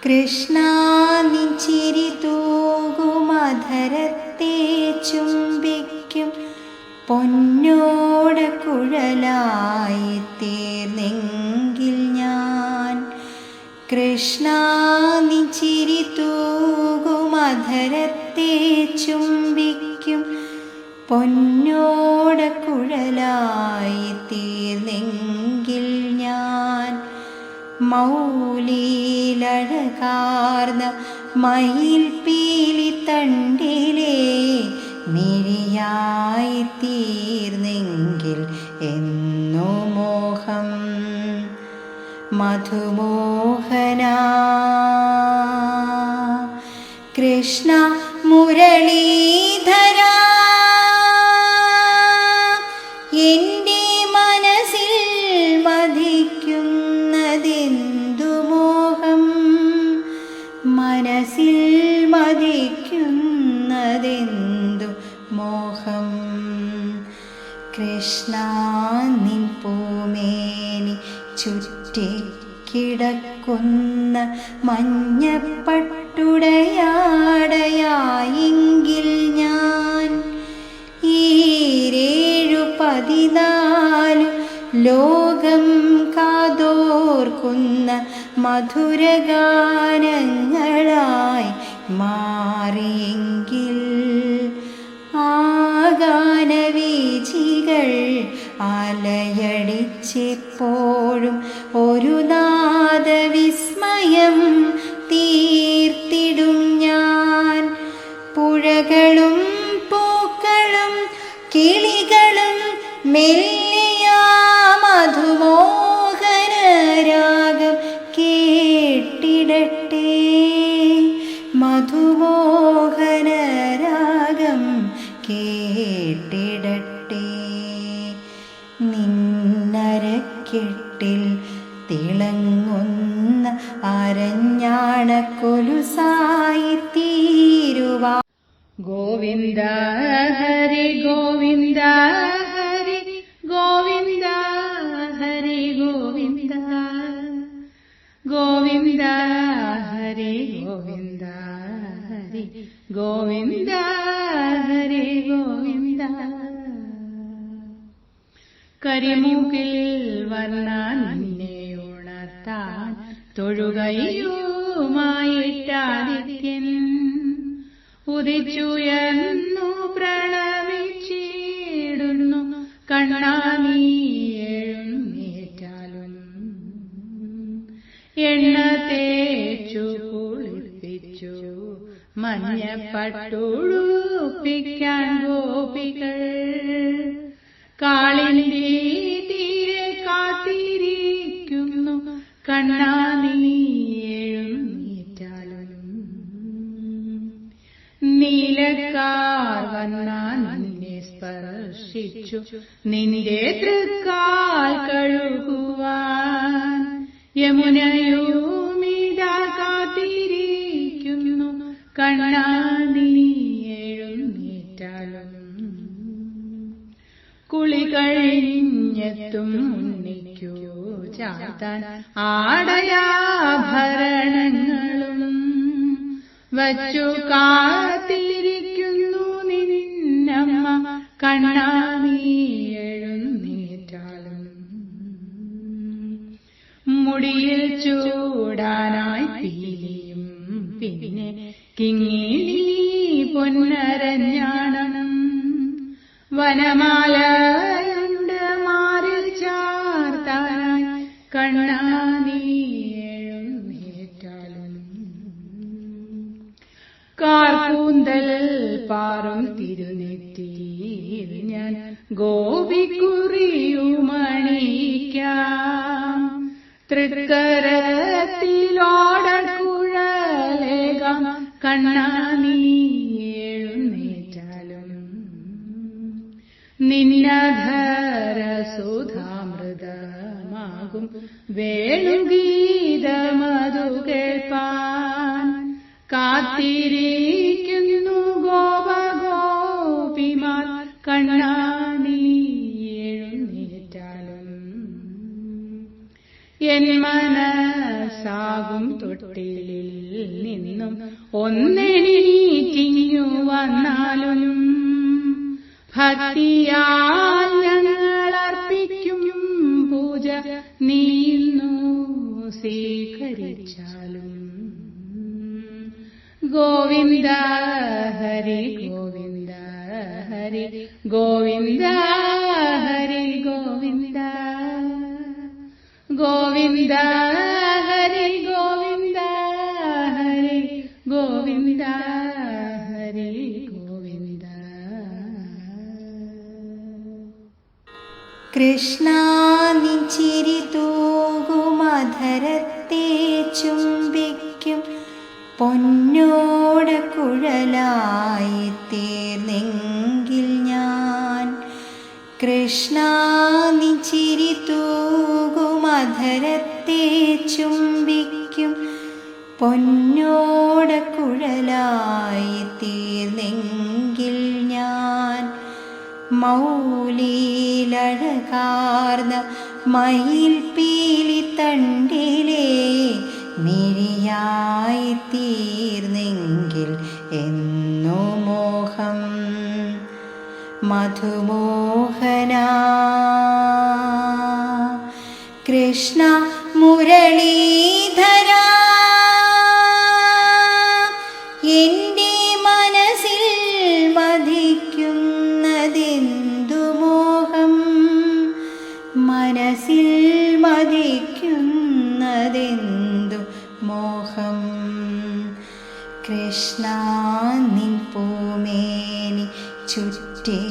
കൃഷ്ണ നിൻ ചിരി തൂകുമധരത്തെ ചുംബിക്കും പൊന്നോട കുഴലായി തീർന്നെങ്കിൽ ഞാൻ. കൃഷ്ണ നിൻ ചിരി തൂകുമധരത്തെ ചുംബിക്കും പൊന്നോട കുഴലായി തീർന്നെങ്കിൽ ഞാൻ. മൗലിയിലഴകാർന്ന മയിൽ പീലി തണ്ടിലെ മിഴിയായി തീർന്നെങ്കിൽ എന്നു മോഹം മധുമോഹന. കൃഷ്ണ മുരളീധര എൻ്റെ മനസ്സിൽ മതിക്കുന്നതെന്തു മോഹം, മനസ്സിൽ മതിക്കുന്നതെന്തു മോഹം. കൃഷ്ണ നിൻ പൂമേനി ചുറ്റിക്കിടക്കുന്ന മഞ്ഞപ്പട്ടുടയാടയായെങ്കിൽ ഞാൻ. ഈരേഴു 14 ലോകം കാതോർക്കുന്ന മധുരഗാനങ്ങളായി മാറിയെങ്കിൽ ആ ഗാനവീചികൾ അലയടിച്ചെപ്പോഴും ഒരു നാദവിസ്മയം തീർത്തിടും ഞാൻ. പുഴകളും പൂക്കളും കിളികളും മെല്ലിയാ മധുമോഹന രാഗം കേട്ടിടട്ടെ, മധുമോഹന രാഗം കേട്ടിടട്ടെ. നിന്നരക്കെട്ടിൽ തിളങ്ങുന്ന അരഞ്ഞാണക്കൊലുസായി തീരുവാ. ഗോവിന്ദ ഹരി ഗോവിന്ദ ഹരി ഗോവിന്ദ ഹരി ഗോവിന്ദ ഗോവിന്ദ ഹരി ഗോവിന്ദ ഹരി ഗോവിന്ദ ഹരി ഗോവിന്ദ. കരിമുകിൽ വന്നാൻ നിന്നെ ഉണർത്താൻ തൊഴുകയുമായിട്ടാദിത്യൻ ഉദിച്ചുയർന്നു പ്രണമിച്ചിടുന്നു. കണ്ണാ നീ എഴുന്നേറ്റാലും എണ്ണ തേച്ചു കുളിപ്പിച്ചു മഞ്ഞപ്പട്ടുടുപ്പിക്കാൻ ഗോപികൾ കാളിന്റെ തീരെ കാത്തിരിക്കുന്നു. കണ്ണാ നീ എഴുന്നേറ്റാലും നീലക്കാർ വന്നാൻ നിന്നെ സ്പർശിച്ചു നിന്റെ തൃക്കാൽ കഴുകുവാൻ യമുനയുമിതാ കാത്തിരിക്കുന്നു. കണ്ണാ നീ എഴുന്നേറ്റാലും കുളി കഴിഞ്ഞെത്തും ഉണ്ണിക്കു ചാത്താൻ ആടയാഭരണങ്ങളും വച്ചു കാത്തിരിക്കുന്നു നിന്നമ്മ. കണ്ണാ നീ എഴുന്നേറ്റാലും മുടിയിൽ ചൂടാനായി പീലിയും പിന്നെ കിങ്ങിണി പൊന്നരഞ്ഞാണം വനമാലയുണ്ട് മാറിൽ ചാർത്താനായി. കണ്ണാ നീ എഴുന്നേറ്റാലും കാർകൂന്തൽ പാറും തിരുനെറ്റിയിൽ ഞാൻ ഗോപിക്കുറിയുമണിക്കാം. തൃക്കരത്തിലോടക്കുഴലേകാം. കണ്ണാ നീ എഴുന്നേറ്റാലും നിന്നധര സുധാമൃതമാകും വേണുഗീതമതു കേൾപ്പാൻ കാത്തിരിക്കുന്നു ഗോപഗോപിമാർ. കണ്ണാ നീ എഴുന്നേറ്റാലും എൻ മനസ്സാകും തൊട്ടിലിൽ നിന്നും ഒന്നെണീറ്റിങ്ങു വന്നാലും ഭക്തിയാൽ ഞങ്ങൾ അർപ്പിക്കും പൂജ നീന്നു സ്വീകരിച്ചാലും. ഗോവിന്ദ ഹരി ഗോവിന്ദ ഹരി ഗോവിന്ദ ഹരി ഗോവിന്ദ ഗോവിന്ദ ഹരി ഗോവിന്ദ ഹരി ഗോവിന്ദ ഹരി ഗോവിന്ദ. കൃഷ്ണ നിൻ ചിരി തൂകുമധരത്തെ ചുംബിക്കും പൊന്നോട കുഴലായി തീർന്നെങ്കിൽ ഞാൻ. കൃഷ്ണ നിൻ ചിരി തൂകുമധരത്തെ ചുംബിക്കും പൊന്നോട കുഴലായി തീർന്നെങ്കിൽ ഞാൻ. മൗലിയിലഴകാർന്ന മയിൽ പീലി തണ്ടിലെ മിഴിയായി തീർന്നെങ്കിൽ എന്നു മോഹം മധുമോഹന. കൃഷ്ണ മുരളീധര എൻ്റെ മനസ്സിൽ മതിക്കുന്നതെന്തു മോഹം, മനസ്സിൽ മതിക്കുന്നതെന്തു മോഹം. കൃഷ്ണ നിൻ പൂമേനി ചുറ്റിക്കിടക്കുന്ന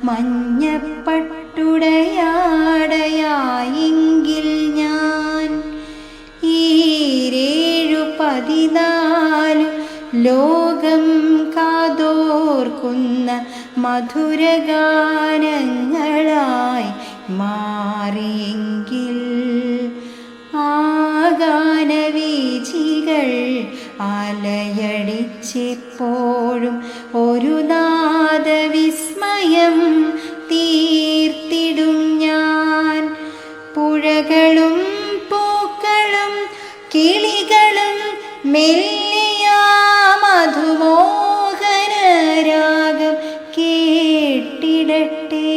മഞ്ഞപ്പട്ടുടയാടയായെങ്കിൽ ഞാൻ. ഈരേഴു 14 ലോകം കാതോർക്കുന്ന മധുരഗാനങ്ങളായി മാറിയെങ്കിൽ ആ ഗാനവീചികൾ അലയടിച്ചെപ്പോഴും ഒരു നാദവിസ്മയം തീർത്തിടും ഞാൻ. പുഴകളും പൂക്കളും കിളികളും മെല്ലിയാ മധുമോഹന രാഗം കേട്ടിടട്ടെ,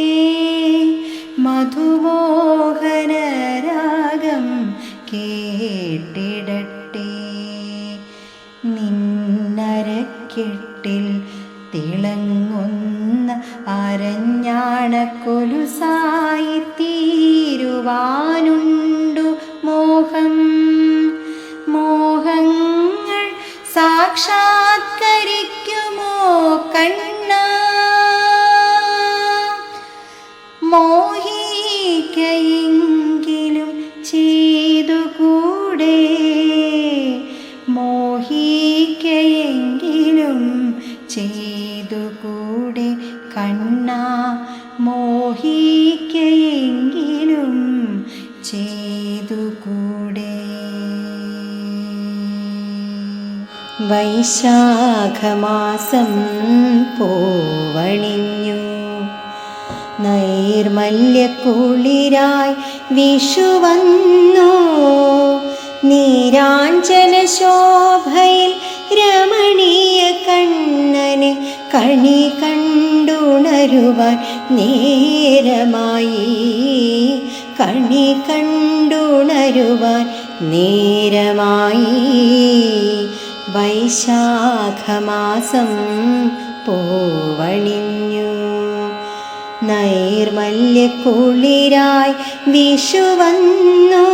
മധുമോഹന രാഗം കേട്ടിടട്ടെ. നിന്നരക്കെട്ടിൽ തിളങ്ങുന്ന അരഞ്ഞാണക്കൊലുസായി തീരുവാനുണ്ടു മോഹം. മോഹങ്ങൾ സാക്ഷാത്കരിക്കുമോ കണ്ണ, മോഹിക്കയെങ്കിലും ചെയ്തുകൂടെ, മോഹിക്കയെങ്കിലും ചെയ്തുകൂടെ കണ്ണ, മോഹിക്കയെങ്കിലും ചെയ്തുകൂടെ. വൈശാഖമാസം പൂവണിഞ്ഞു, നൈർമല്യക്കുളിരായി വിഷു വന്നു. നീരാഞ്ജന ശോഭയിൽ രമണീയ കണ്ണന് കണി കണ്ടുണരുവാൻ നേരമായി, കണി കണ്ടുണരുവാൻ നേരമായി. വൈശാഖമാസം പൂവണിഞ്ഞു, നൈർമല്യക്കുളിരായി വിഷു വന്നു.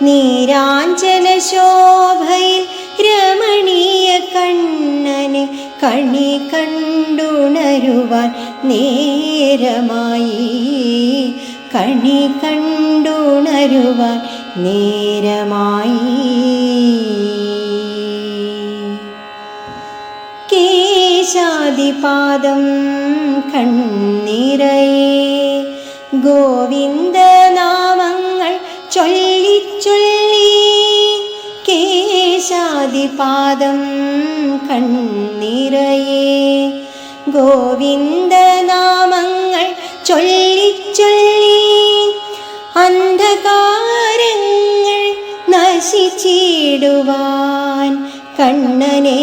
നീരാഞ്ജന ശോഭയിൽ രമണീയ കണ്ണന് കണി കണ്ടുണരുവാൻ നേരമായി, കണി കണ്ടുണരുവാൻ നേരമായി. കേശാദിപാദം കണ്ണിറയെ ഗോവിന്ദനാമങ്ങൾ ചൊല്ലിച്ചൊല്ലി. കേശാദിപാദം കണ്ണിറയെ ഗോവിന്ദനാമങ്ങൾ ചൊല്ലിച്ചൊല്ലി. അന്ധകാരങ്ങൾ വസിച്ചിടുവാൻ കണ്ണനെ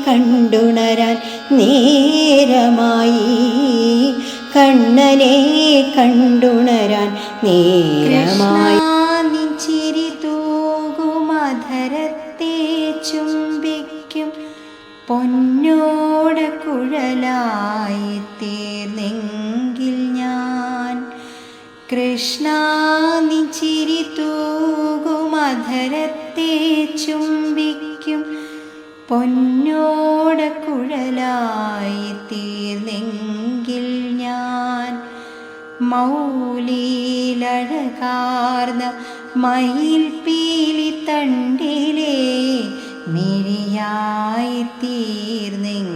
കണ്ടുണരാൻ നേരമായി, കണ്ണനെ കണ്ടുണരാൻ നേരമായി. നിൻ ചിരി തൂകുമധരത്തെ ചുംബിക്കും പൊന്നോട കുഴലായി തീർന്നെങ്കിൽ ഞാൻ. കൃഷ്ണ നിൻ ചിരി തൂകുമധരത്തെ ചുംബിക്കും പൊന്നോട കുഴലായി തീർന്നെങ്കിൽ ഞാൻ. മൗലിയിലഴകാർന്ന മയിൽ പീലി തണ്ടിലെ മിഴിയായി തീർന്നെങ്കിൽ